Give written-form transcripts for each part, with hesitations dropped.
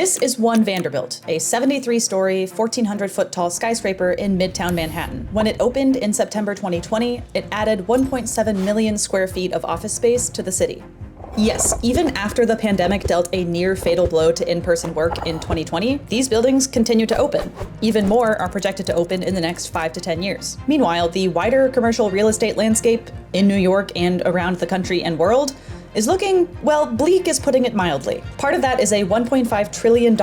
This is One Vanderbilt, a 73-story, 1,400-foot tall skyscraper in Midtown Manhattan. When it opened in September 2020, it added 1.7 million square feet of office space to the city. Yes, even after the pandemic dealt a near-fatal blow to in-person work in 2020, these buildings continue to open. Even more are projected to open in the next 5 to 10 years. Meanwhile, the wider commercial real estate landscape in New York and around the country and world is looking, well, bleak is putting it mildly. Part of that is a $1.5 trillion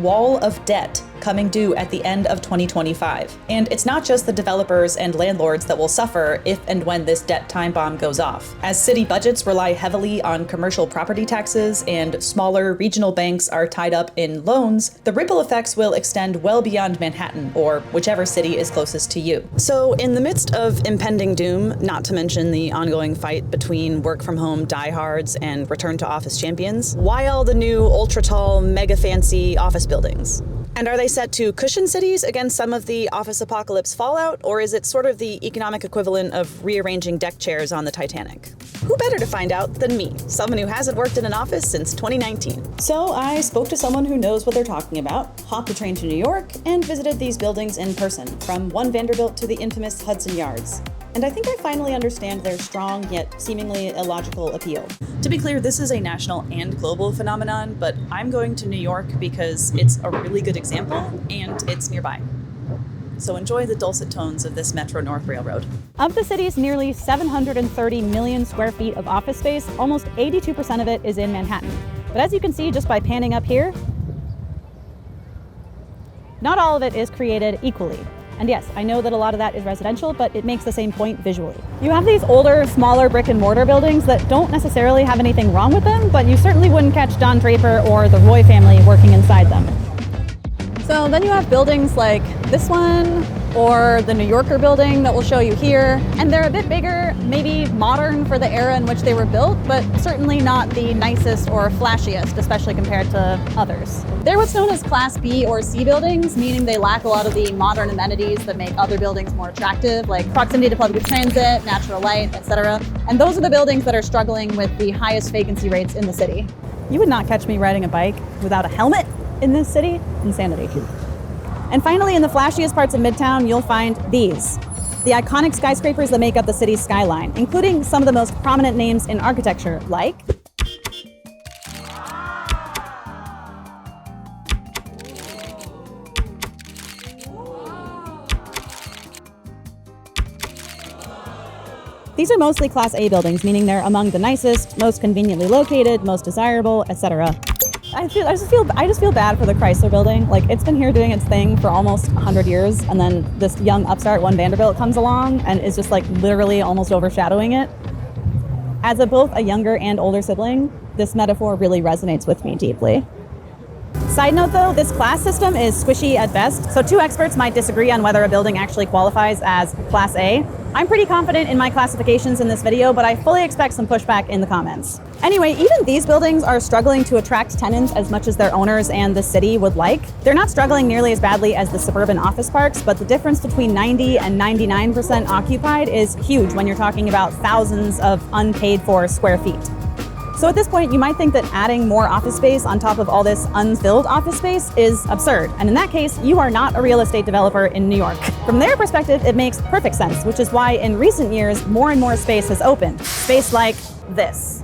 wall of debt coming due at the end of 2025. And it's not just the developers and landlords that will suffer if and when this debt time bomb goes off. As city budgets rely heavily on commercial property taxes and smaller regional banks are tied up in loans, the ripple effects will extend well beyond Manhattan or whichever city is closest to you. So in the midst of impending doom, not to mention the ongoing fight between work from home diehards and return to office champions, why all the new ultra tall, mega fancy office buildings? And are they set to cushion cities against some of the office apocalypse fallout, or is it sort of the economic equivalent of rearranging deck chairs on the Titanic? Who better to find out than me, someone who hasn't worked in an office since 2019. So I spoke to someone who knows what they're talking about, hopped a train to New York, and visited these buildings in person, from One Vanderbilt to the infamous Hudson Yards. And I think I finally understand their strong yet seemingly illogical appeal. To be clear, this is a national and global phenomenon, but I'm going to New York because it's a really good example and it's nearby. So enjoy the dulcet tones of this Metro North Railroad. Of the city's nearly 730 million square feet of office space, almost 82% of it is in Manhattan. But as you can see just by panning up here, not all of it is created equally. And yes, I know that a lot of that is residential, but it makes the same point visually. You have these older, smaller brick and mortar buildings that don't necessarily have anything wrong with them, but you certainly wouldn't catch Don Draper or the Roy family working inside them. So then you have buildings like this one, or the New Yorker building that we'll show you here. And they're a bit bigger, maybe modern for the era in which they were built, but certainly not the nicest or flashiest, especially compared to others. They're what's known as Class B or C buildings, meaning they lack a lot of the modern amenities that make other buildings more attractive, like proximity to public transit, natural light, etc. And those are the buildings that are struggling with the highest vacancy rates in the city. You would not catch me riding a bike without a helmet in this city. Insanity. And finally, in the flashiest parts of Midtown, you'll find these, the iconic skyscrapers that make up the city's skyline, including some of the most prominent names in architecture, like these are mostly Class A buildings, meaning they're among the nicest, most conveniently located, most desirable, etc. I just feel bad for the Chrysler building. Like, it's been here doing its thing for almost 100 years, and then this young upstart One Vanderbilt comes along and is just like literally almost overshadowing it. As both a younger and older sibling, this metaphor really resonates with me deeply. Side note though, this class system is squishy at best, so two experts might disagree on whether a building actually qualifies as Class A. I'm pretty confident in my classifications in this video, but I fully expect some pushback in the comments. Anyway, even these buildings are struggling to attract tenants as much as their owners and the city would like. They're not struggling nearly as badly as the suburban office parks, but the difference between 90 and 99% occupied is huge when you're talking about thousands of unpaid for square feet. So at this point, you might think that adding more office space on top of all this unfilled office space is absurd. And in that case, you are not a real estate developer in New York. From their perspective, it makes perfect sense, which is why in recent years, more and more space has opened. Space like this.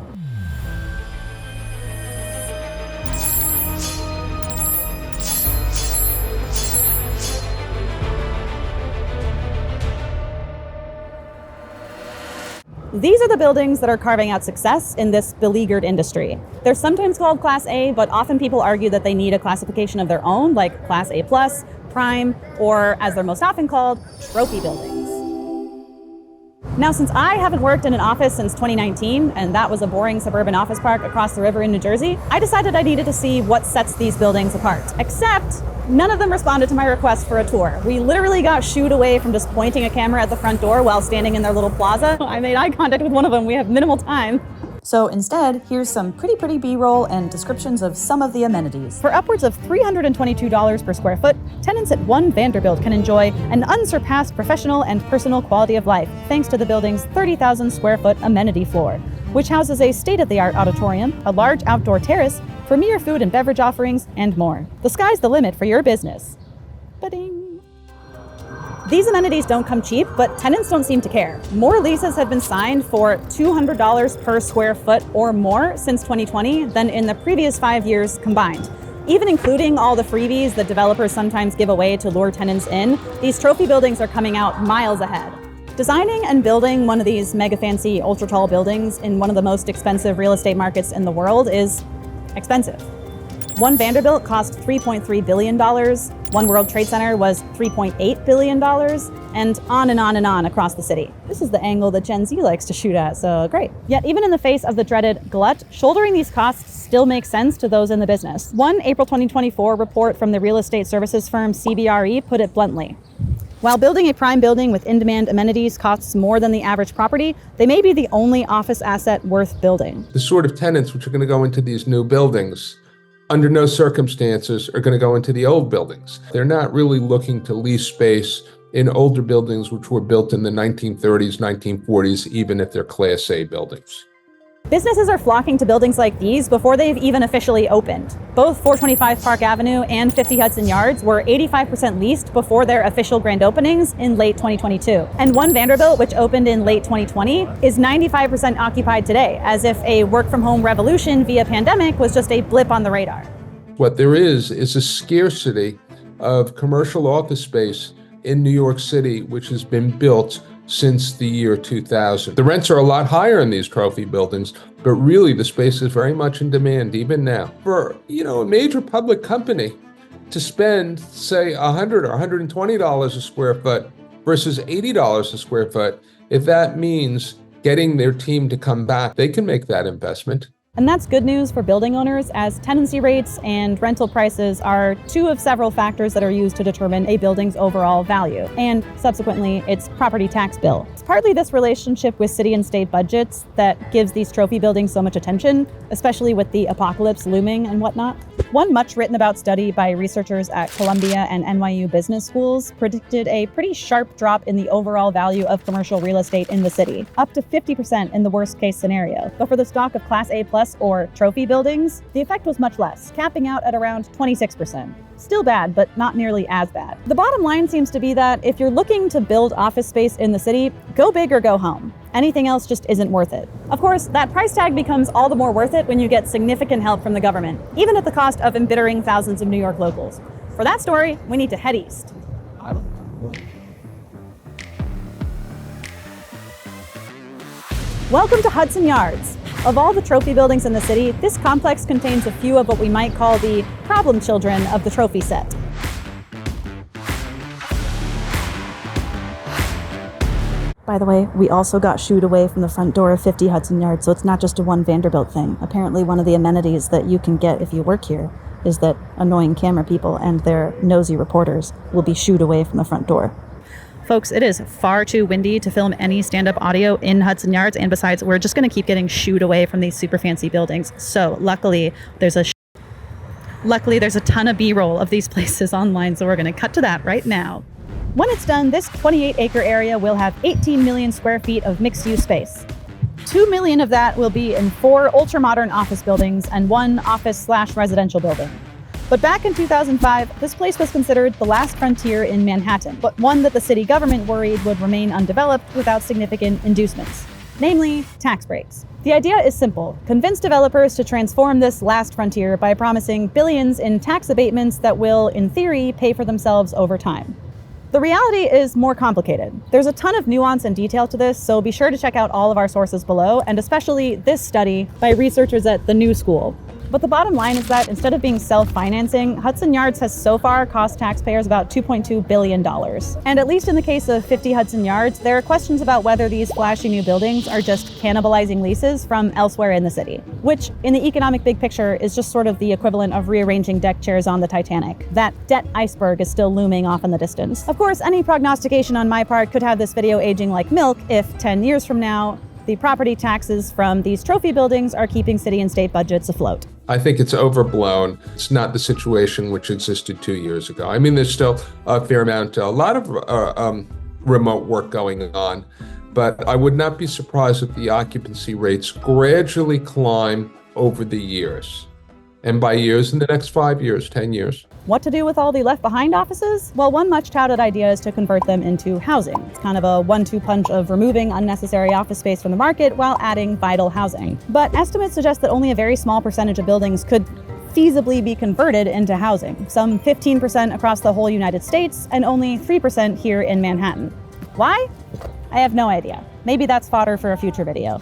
These are the buildings that are carving out success in this beleaguered industry. They're sometimes called Class A, but often people argue that they need a classification of their own, like Class A+, Prime, or as they're most often called, trophy buildings. Now, since I haven't worked in an office since 2019, and that was a boring suburban office park across the river in New Jersey, I decided I needed to see what sets these buildings apart. Except, none of them responded to my request for a tour. We literally got shooed away from just pointing a camera at the front door while standing in their little plaza. I made eye contact with one of them. We have minimal time. So instead, here's some pretty B-roll and descriptions of some of the amenities. For upwards of $322 per square foot, tenants at One Vanderbilt can enjoy an unsurpassed professional and personal quality of life thanks to the building's 30,000 square foot amenity floor, which houses a state-of-the-art auditorium, a large outdoor terrace, premier food and beverage offerings, and more. The sky's the limit for your business. Ba-ding. These amenities don't come cheap, but tenants don't seem to care. More leases have been signed for $200 per square foot or more since 2020 than in the previous 5 years combined. Even including all the freebies that developers sometimes give away to lure tenants in, these trophy buildings are coming out miles ahead. Designing and building one of these mega fancy, ultra tall buildings in one of the most expensive real estate markets in the world is expensive. One Vanderbilt cost $3.3 billion, one World Trade Center was $3.8 billion, and on across the city. This is the angle that Gen Z likes to shoot at, so great. Yet even in the face of the dreaded glut, shouldering these costs still makes sense to those in the business. One April 2024 report from the real estate services firm CBRE put it bluntly. While building a prime building with in-demand amenities costs more than the average property, they may be the only office asset worth building. The sort of tenants which are going to go into these new buildings under no circumstances are going to go into the old buildings. They're not really looking to lease space in older buildings which were built in the 1930s, 1940s, even if they're Class A buildings. Businesses are flocking to buildings like these before they've even officially opened. Both 425 Park Avenue and 50 Hudson Yards were 85% leased before their official grand openings in late 2022. And One Vanderbilt, which opened in late 2020, is 95% occupied today, as if a work-from-home revolution via pandemic was just a blip on the radar. What there is a scarcity of commercial office space in New York City, which has been built since the year 2000. The rents are a lot higher in these trophy buildings, but really the space is very much in demand even now. For, a major public company to spend, say, $100 or $120 a square foot versus $80 a square foot, if that means getting their team to come back, they can make that investment. And that's good news for building owners, as tenancy rates and rental prices are two of several factors that are used to determine a building's overall value, and subsequently its property tax bill. It's partly this relationship with city and state budgets that gives these trophy buildings so much attention, especially with the apocalypse looming and whatnot. One much written about study by researchers at Columbia and NYU business schools predicted a pretty sharp drop in the overall value of commercial real estate in the city, up to 50% in the worst case scenario. But for the stock of Class A plus or trophy buildings, the effect was much less, capping out at around 26%. Still bad, but not nearly as bad. The bottom line seems to be that if you're looking to build office space in the city, go big or go home. Anything else just isn't worth it. Of course, that price tag becomes all the more worth it when you get significant help from the government, even at the cost of embittering thousands of New York locals. For that story, we need to head east. Welcome to Hudson Yards. Of all the trophy buildings in the city, this complex contains a few of what we might call the problem children of the trophy set. By the way, we also got shooed away from the front door of 50 Hudson Yards, so it's not just a One Vanderbilt thing. Apparently one of the amenities that you can get if you work here is that annoying camera people and their nosy reporters will be shooed away from the front door. Folks, it is far too windy to film any stand-up audio in Hudson Yards, and besides, we're just going to keep getting shooed away from these super fancy buildings. So luckily, there's a ton of B-roll of these places online, so we're going to cut to that right now. When it's done, this 28-acre area will have 18 million square feet of mixed-use space. 2 million of that will be in 4 ultra-modern office buildings and 1 office/residential building. But back in 2005, this place was considered the last frontier in Manhattan, but one that the city government worried would remain undeveloped without significant inducements, namely tax breaks. The idea is simple: convince developers to transform this last frontier by promising billions in tax abatements that will, in theory, pay for themselves over time. The reality is more complicated. There's a ton of nuance and detail to this, so be sure to check out all of our sources below, and especially this study by researchers at the New School. But the bottom line is that instead of being self-financing, Hudson Yards has so far cost taxpayers about $2.2 billion. And at least in the case of 50 Hudson Yards, there are questions about whether these flashy new buildings are just cannibalizing leases from elsewhere in the city, which in the economic big picture is just sort of the equivalent of rearranging deck chairs on the Titanic. That debt iceberg is still looming off in the distance. Of course, any prognostication on my part could have this video aging like milk if 10 years from now, the property taxes from these trophy buildings are keeping city and state budgets afloat. I think it's overblown. It's not the situation which existed 2 years ago. I mean, there's still a fair amount, a lot of remote work going on, but I would not be surprised if the occupancy rates gradually climb over the years. And by years, in the next 5 years, 10 years. What to do with all the left behind offices? Well, one much touted idea is to convert them into housing. It's kind of a 1-2 punch of removing unnecessary office space from the market while adding vital housing. But estimates suggest that only a very small percentage of buildings could feasibly be converted into housing, some 15% across the whole United States and only 3% here in Manhattan. Why? I have no idea. Maybe that's fodder for a future video.